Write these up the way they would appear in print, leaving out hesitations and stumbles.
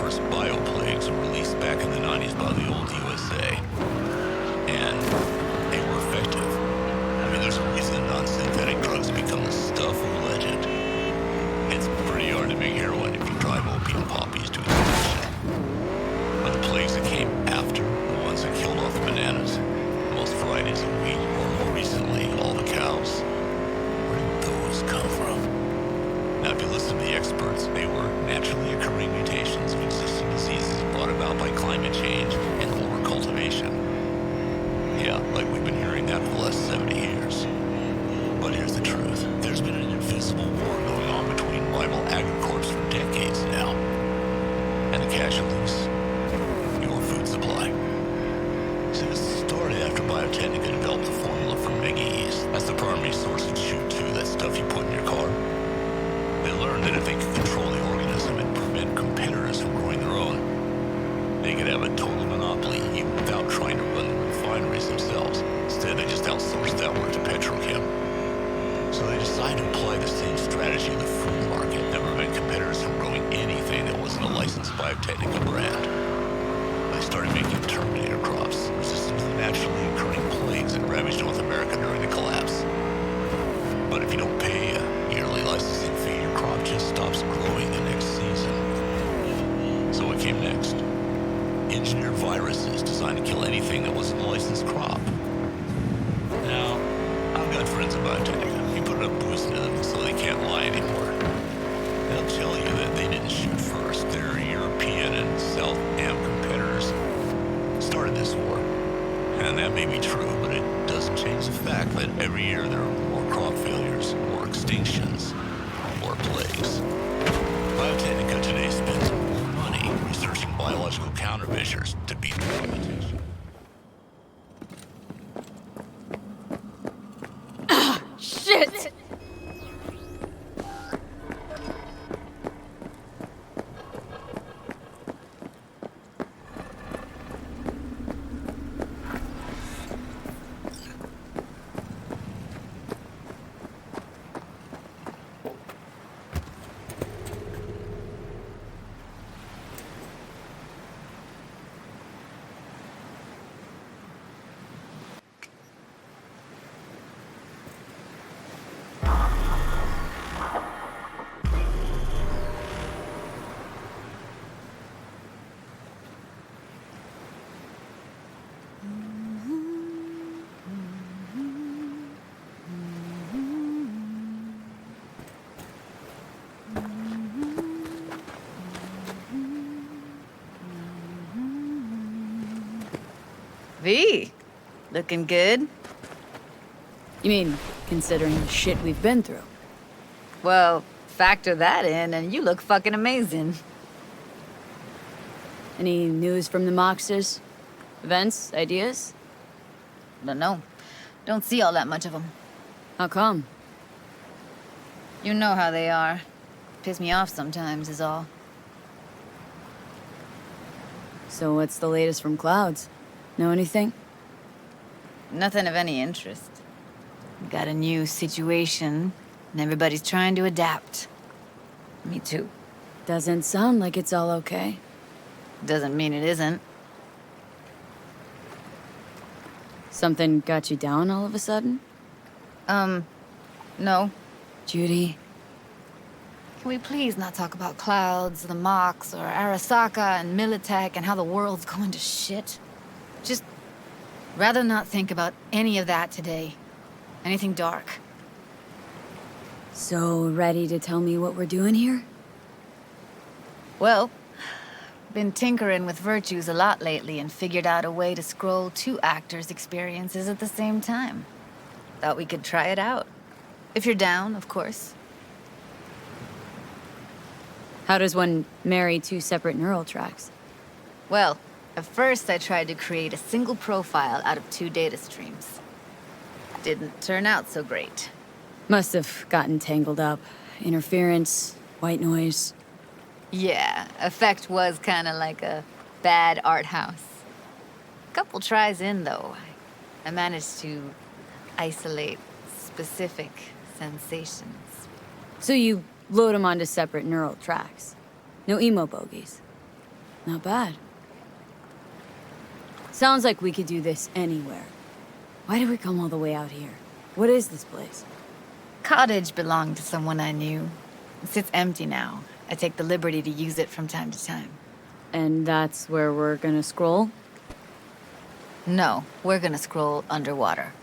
first bioplagues were released back in the 90s by the old USA. And they were effective. I mean, there's a reason non-synthetic drugs become the stuff of legend. It's pretty hard to make heroin if you drive opium poppies to extinction. But the plagues that came after, the ones that killed off the bananas, most varieties of wheat, or more recently, all the cows, where did those come from? Now, if you listen to the experts, they were naturally occurring mutations of existing diseases brought about by climate change and overcultivation. Yeah, like we've been hearing that for the last 70 years. But here's the truth. There's been an invisible war going on between rival agricorps for decades now. And the casualties? Your food supply. See, this started after Biotechnica developed the formula for mega yeast. That's the primary source of Chew-2, that stuff you put in your car. They learned that if they could control the organism and prevent competitors from growing their own, they could have a total monopoly even without trying to run the refineries themselves. Instead, they just outsourced that work to petrochem. So they decided to apply the same strategy to the food market and prevent competitors from growing anything that wasn't a licensed Biotechnica brand. They started making Terminator crops, resistant to the naturally occurring plagues that ravaged North America during the collapse. But if you don't pay a yearly licensing fee, your crop just stops growing the next season. So what came next? Engineered viruses designed to kill anything that wasn't a licensed crop. Now, I've got friends in Biotechnica. You put enough boost into them so they can't lie anymore. They'll tell you that they didn't shoot first. Their European and South Am competitors started this war. And that may be true, but it doesn't change the fact that every year there are more crop failures, more extinctions, more plagues. Biotechnica today spends more money researching biological countermeasures to beat the competition. Shit! V, looking good? You mean, considering the shit we've been through? Well, factor that in and you look fucking amazing. Any news from the Moxers? Events? Ideas? Don't know. Don't see all that much of them. How come? You know how they are. Piss me off sometimes is all. So what's the latest from Clouds? Know anything? Nothing of any interest. Got a new situation, and everybody's trying to adapt. Me too. Doesn't sound like it's all okay. Doesn't mean it isn't. Something got you down all of a sudden? No. Judy? Can we please not talk about Clouds, the Mox, or Arasaka and Militech and how the world's going to shit? Just rather not think about any of that today. Anything dark. So ready to tell me what we're doing here? Well, been tinkering with virtues a lot lately and figured out a way to scroll two actors' experiences at the same time. Thought we could try it out. If you're down, of course. How does one marry two separate neural tracks? Well, at first I tried to create a single profile out of two data streams. Didn't turn out so great. Must have gotten tangled up. Interference, white noise. Yeah, effect was kinda like a bad art house. Couple tries in, though, I managed to isolate specific sensations. So you load them onto separate neural tracks. No emo bogies. Not bad. Sounds like we could do this anywhere. Why did we come all the way out here? What is this place? Cottage belonged to someone I knew. It sits empty now. I take the liberty to use it from time to time. And that's where we're gonna scroll? No, we're gonna scroll underwater.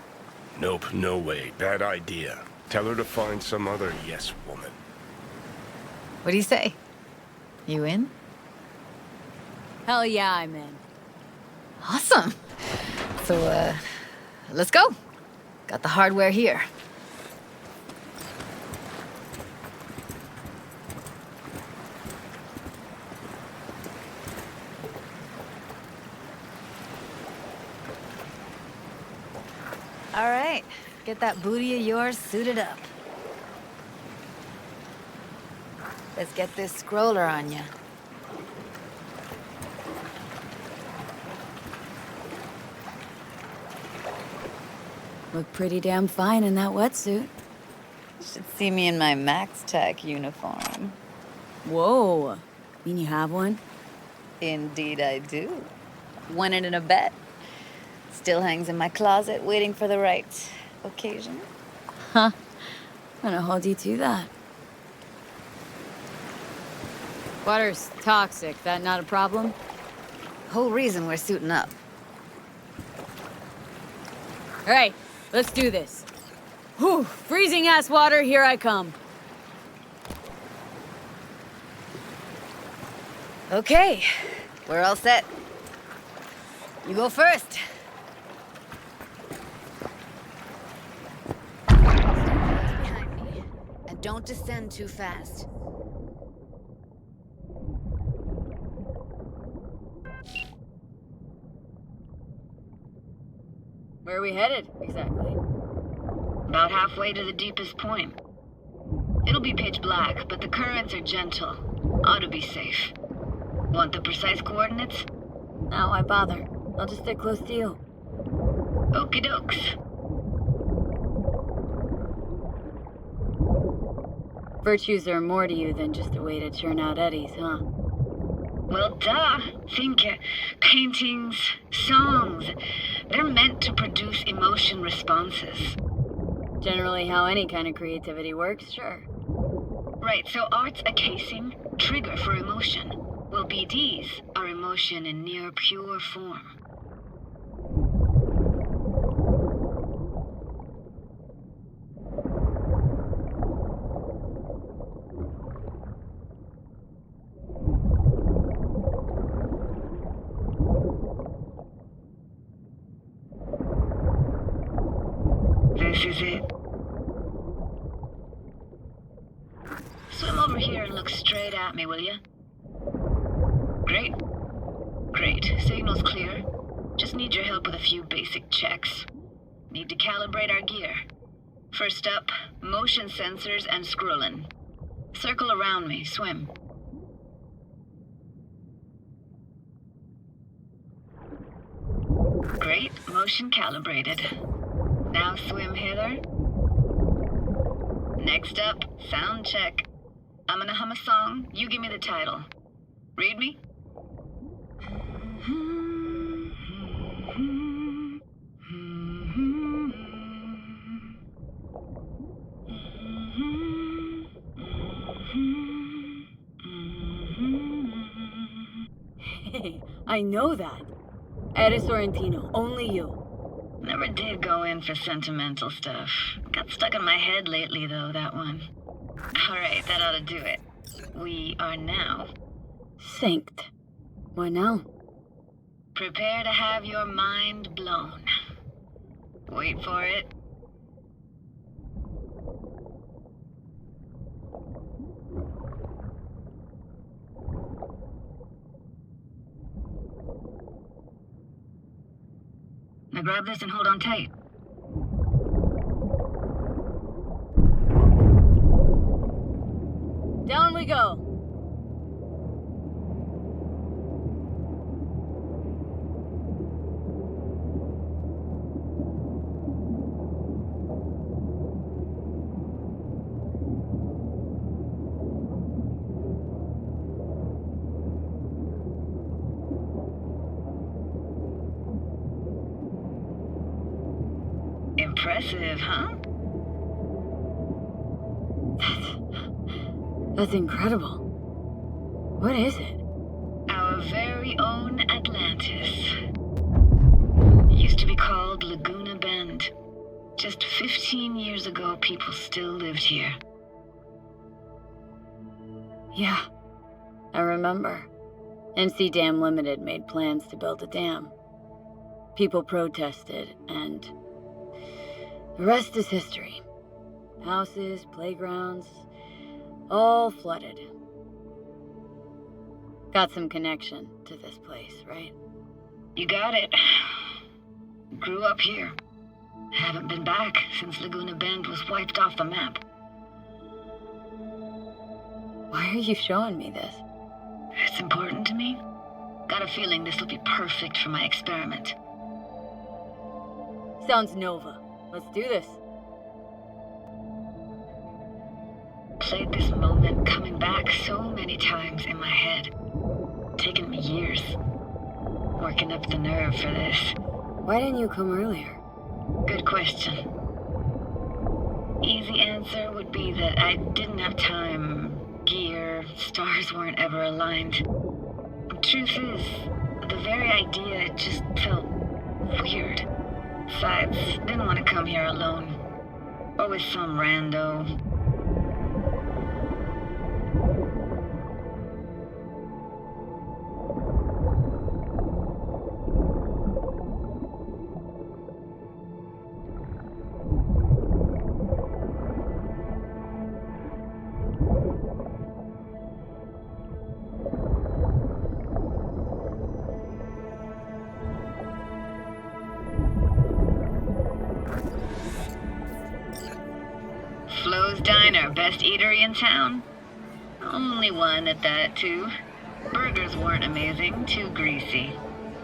Nope, no way. Bad idea. Tell her to find some other yes woman. What do you say? You in? Hell yeah, I'm in. Awesome. So, let's go. Got the hardware here. All right, get that booty of yours suited up. Let's get this scroller on ya. Look pretty damn fine in that wetsuit. Should see me in my Max Tech uniform. Whoa. Mean you have one? Indeed I do. Won it in a bet. Still hangs in my closet, waiting for the right occasion. Huh. I'm gonna hold you to that. Water's toxic. That not a problem? Whole reason we're suiting up. All right, let's do this. Whew, freezing ass water, here I come. Okay, we're all set. You go first. Behind me. And don't descend too fast. Where are we headed, exactly? About halfway to the deepest point. It'll be pitch black, but the currents are gentle. Ought to be safe. Want the precise coordinates? No, why bother? I'll just stick close to you. Okie dokes. Virtues are more to you than just a way to churn out eddies, huh? Well, duh. Think paintings, songs. They're meant to produce emotion responses. Generally how any kind of creativity works, sure. Right, so art's a casing, trigger for emotion. Well, BDs are emotion in near pure form. This is it. Swim over here and look straight at me, will you? Great. Great. Signal's clear. Just need your help with a few basic checks. Need to calibrate our gear. First up, motion sensors and scrolling. Circle around me. Swim. Great. Motion calibrated. Now swim hither. Next up, sound check. I'm gonna hum a song. You give me the title. Read me? Hey, I know that. Eddie Sorrentino, only you. Never did go in for sentimental stuff. Got stuck in my head lately, though, that one. Alright, that ought to do it. We are now. Synced. What now? Prepare to have your mind blown. Wait for it. Now grab this and hold on tight. Down we go. Impressive, huh? That's incredible. What is it? Our very own Atlantis. It used to be called Laguna Bend. Just 15 years ago, people still lived here. Yeah, I remember. NC Dam Limited made plans to build a dam. People protested, and the rest is history. Houses, playgrounds, all flooded. Got some connection to this place, right? You got it. Grew up here. Haven't been back since Laguna Bend was wiped off the map. Why are you showing me this? It's important to me. Got a feeling this will be perfect for my experiment. Sounds Nova. Let's do this. Played this moment coming back so many times in my head. Taken me years. Working up the nerve for this. Why didn't you come earlier? Good question. Easy answer would be that I didn't have time, gear, stars weren't ever aligned. Truth is, the very idea just felt weird. Besides, didn't want to come here alone. Or with some rando. Flo's Diner, best eatery in town? Only one at that, too. Burgers weren't amazing, too greasy.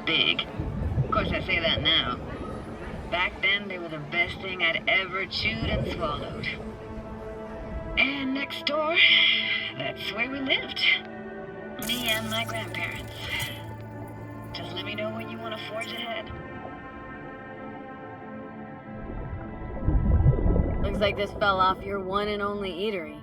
Big. Of course, I say that now. Back then, they were the best thing I'd ever chewed and swallowed. And next door, that's where we lived. Me and my grandparents. Just let me know when you want to forge ahead. Looks like this fell off your one and only eatery.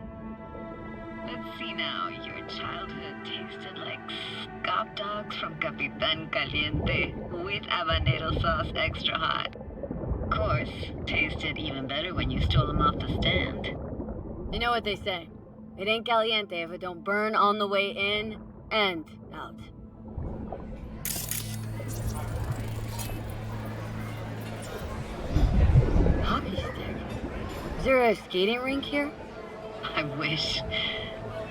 Let's see now. Your childhood tasted like scop dogs from Capitan Caliente with habanero sauce extra hot. Of course, tasted even better when you stole them off the stand. You know what they say. It ain't caliente if it don't burn on the way in and out. Hockey stick. Is there a skating rink here? I wish.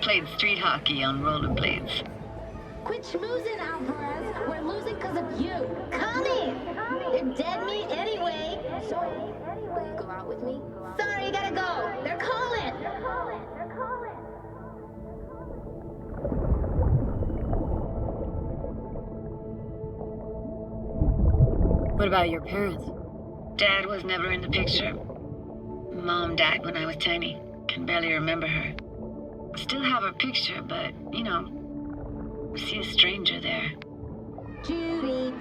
Played street hockey on rollerblades. Quit schmoozing, Alvarez. We're losing because of you. Come in. They're dead meat anyway. Sorry. Will you go out with me? Sorry, gotta go. They're calling. What about your parents? Dad was never in the picture. Mom died when I was tiny. Can barely remember her. Still have her picture, but, you know, see a stranger there. Judy,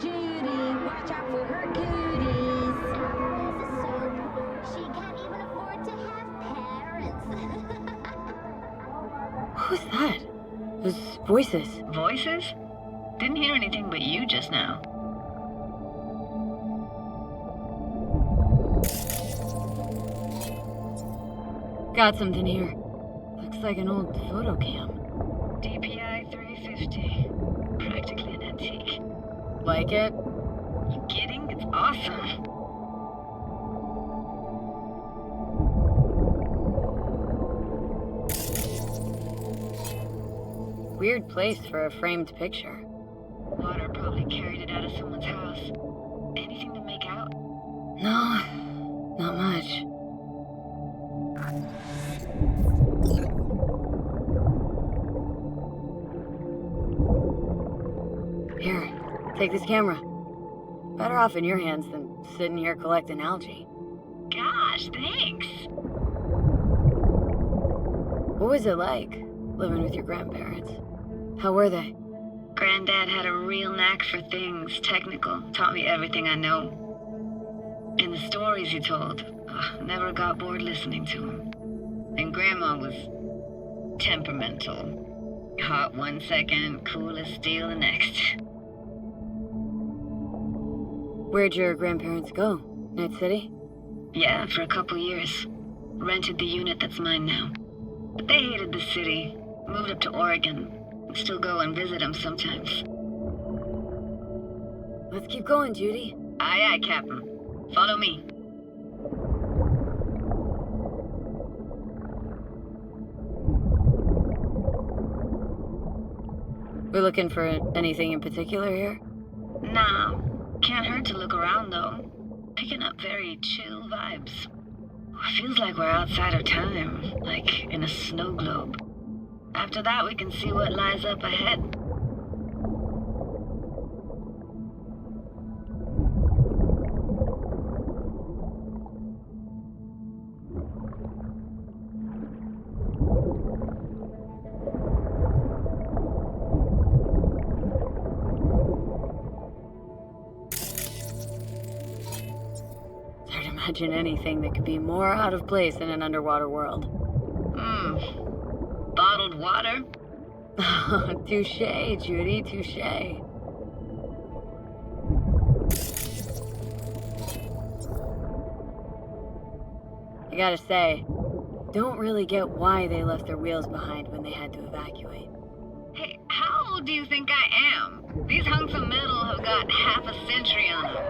watch out for her cooties. She can't even afford to have parents. Who's that? Those voices. Voices? Didn't hear anything but you just now. Got something here. Looks like an old photo cam. DPI 350. Practically an antique. Like it? You kidding? It's awesome. Weird place for a framed picture. Water probably carried it out of someone's house. Anything to make out? No, not much. Here, take this camera. Better off in your hands than sitting here collecting algae. Gosh, thanks. What was it like, living with your grandparents? How were they? Granddad had a real knack for things technical. Taught me everything I know. And the stories he told, never got bored listening to him. And Grandma was temperamental. Hot one second, cool as steel the next. Where'd your grandparents go? Night City? Yeah, for a couple years. Rented the unit that's mine now. But they hated the city. Moved up to Oregon. Still go and visit them sometimes. Let's keep going, Judy. Aye, aye, Captain. Follow me. We're looking for anything in particular here? Nah, can't hurt to look around though. Picking up very chill vibes. Feels like we're outside of time, like in a snow globe. After that, we can see what lies up ahead. Imagine anything that could be more out of place in an underwater world. Bottled water? Touché, Judy, touché. I gotta say, don't really get why they left their wheels behind when they had to evacuate. Hey, how old do you think I am? These hunks of metal have got half a century on them.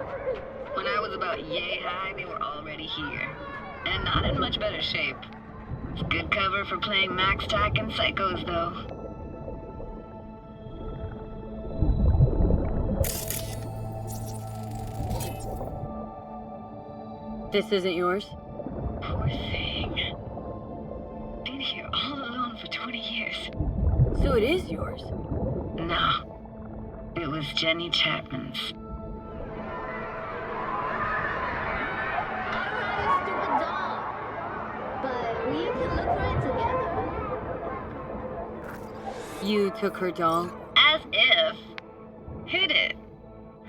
When I was about yay high, they were already here. And not in much better shape. It's good cover for playing Max Tack and Psychos, though. This isn't yours? Poor thing. Been here all alone for 20 years. So it is yours? No. It was Jenny Chapman's. We can look for it together. You took her doll? As if. Hid it.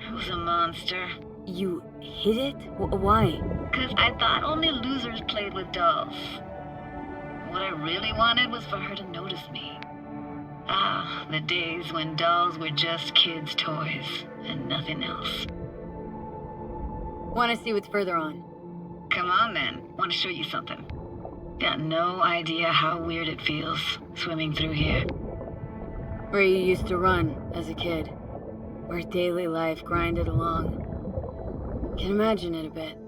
I was a monster. You hid it? Why? 'Cause I thought only losers played with dolls. What I really wanted was for her to notice me. Ah, the days when dolls were just kids' toys and nothing else. Want to see what's further on? Come on then. Want to show you something. Got no idea how weird it feels, swimming through here. Where you used to run as a kid. Where daily life grinded along. Can imagine it a bit.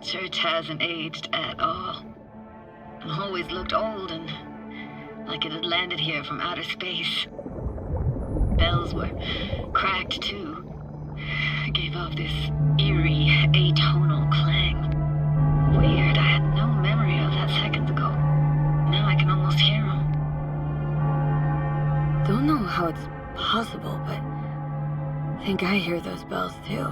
Church hasn't aged at all. Always looked old and like it had landed here from outer space. Bells were cracked too. Gave off this eerie, atonal clang. Weird, I had no memory of that seconds ago. Now I can almost hear them. Don't know how it's possible, but I think I hear those bells too.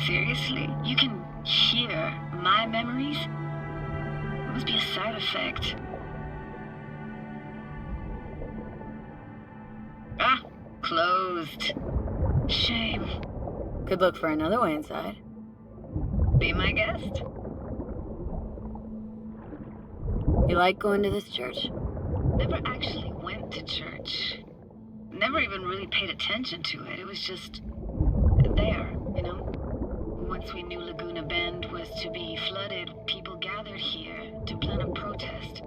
Seriously? You can hear my memories? It must be a side effect. Ah, closed. Shame. Could look for another way inside. Be my guest. You like going to this church? Never actually went to church. Never even really paid attention to it. It was just there, you know? Once we knew Laguna Bend was to be flooded, people gathered here to plan a protest.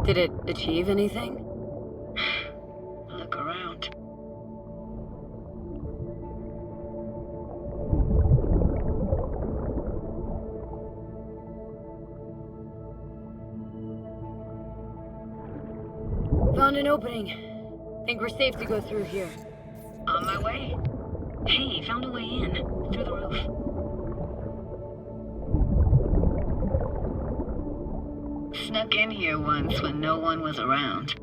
Did it achieve anything? Look around. Found an opening. Think we're safe to go through here. On my way. Hey, found a way in. Through the roof. Snuck in here once when no one was around.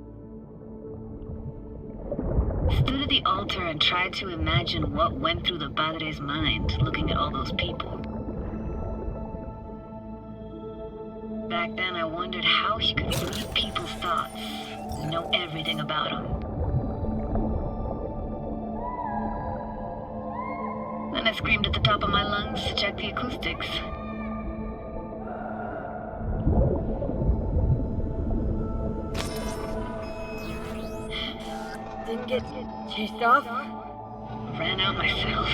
Stood at the altar and tried to imagine what went through the padre's mind looking at all those people. Back then, I wondered how he could read people's thoughts, know everything about them. Then I screamed at the top of my lungs to check the acoustics. Didn't get chased off? Ran out myself.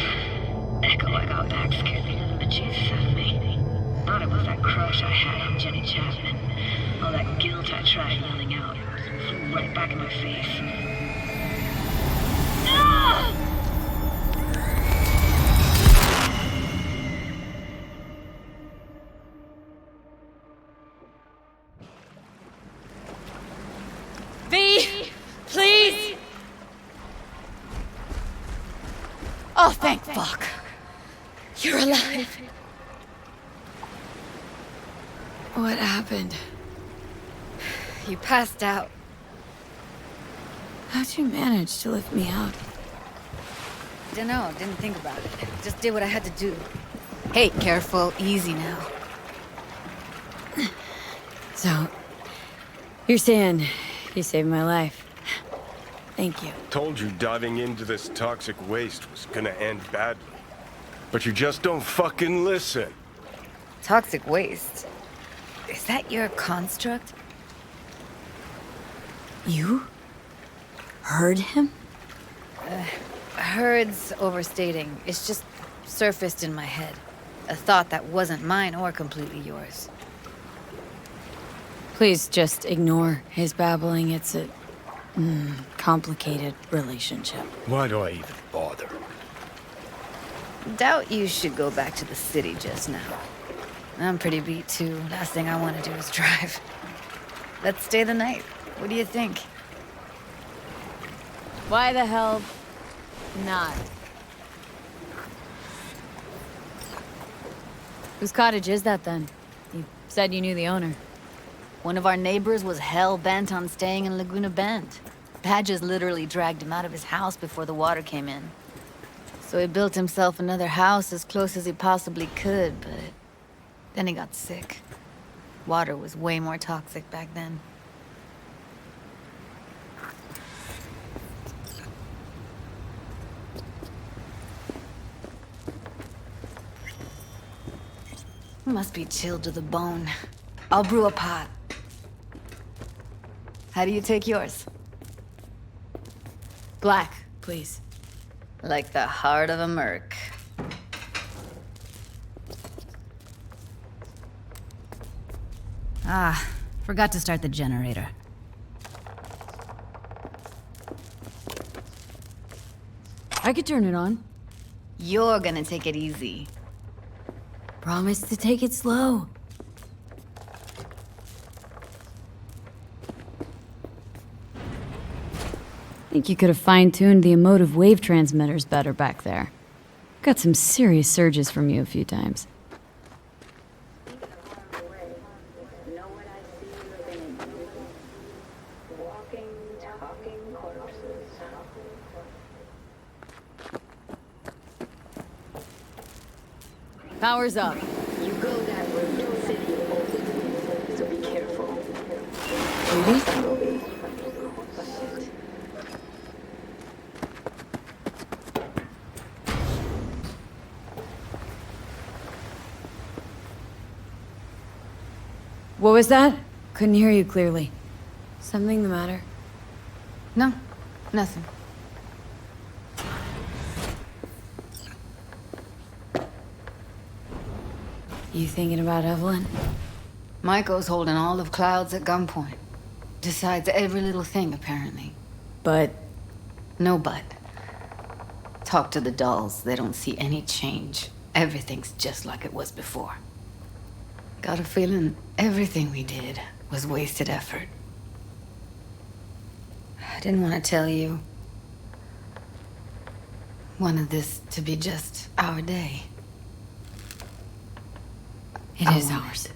Echo I got back scared the living bejesus out of me. Thought it was that crush I had on Jenny Chapman. All that guilt I tried yelling out flew right back in my face. Ah! V! Please! Oh, thank fuck. You're alive. What happened? You passed out. How'd you manage to lift me up? Dunno, didn't think about it. Just did what I had to do. Hey, careful, easy now. So, you're saying you saved my life. Thank you. Told you diving into this toxic waste was gonna end badly. But you just don't fucking listen. Toxic waste? Is that your construct? You? Heard him? Heard's overstating. It's just surfaced in my head. A thought that wasn't mine or completely yours. Please just ignore his babbling. It's a complicated relationship. Why do I even bother? Doubt you should go back to the city just now. I'm pretty beat too. Last thing I want to do is drive. Let's stay the night. What do you think? Why the hell not? Whose cottage is that then? You said you knew the owner. One of our neighbors was hell-bent on staying in Laguna Bend. Badges literally dragged him out of his house before the water came in. So he built himself another house as close as he possibly could, but then he got sick. Water was way more toxic back then. Must be chilled to the bone. I'll brew a pot. How do you take yours? Black, please. Like the heart of a merc. Ah, forgot to start the generator. I could turn it on. You're gonna take it easy. Promise to take it slow. Think you could have fine-tuned the emotive wave transmitters better back there. Got some serious surges from you a few times. Power's up. You go that route to the city open, so be careful. Ruby? What was that? Couldn't hear you clearly. Something the matter? No, nothing. You thinking about Evelyn? Michael's holding all of Clouds at gunpoint. Decides every little thing, apparently. But No but. Talk to the dolls. They don't see any change. Everything's just like it was before. Got a feeling everything we did was wasted effort. I didn't want to tell you. Wanted this to be just our day. it I is want ours. it.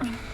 Mm.